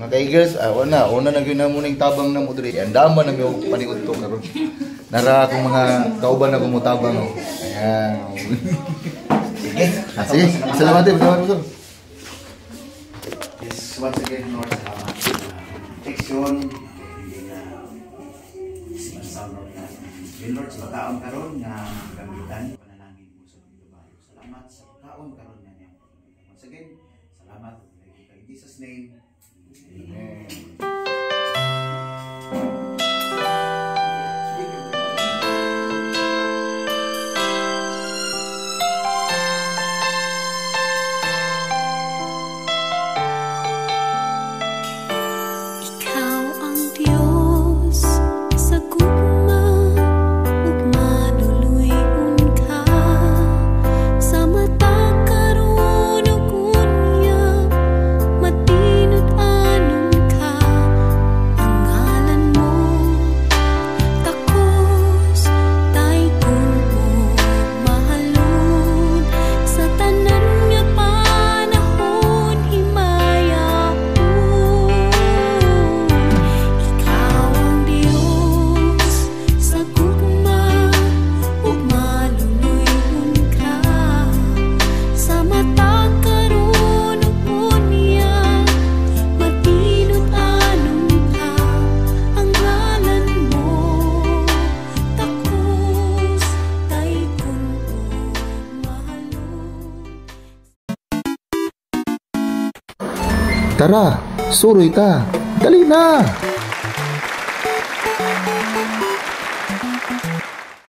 Mga ka-Eagles, una na yun na muning tabang na mo diri. Andaman na yung panigod to karon. Nara akong mga kauban na kumutabang. Ayan. Sige, salamat din. Yes, once again, Lord, salamat. Protection, Lord, sa taon karon nga gamitan panalangin mo sa Pilipinas. Salamat sa taon karon nga niya. Once again, salamat in Jesus' name. Amen. Tara, suroy ta. Dali na!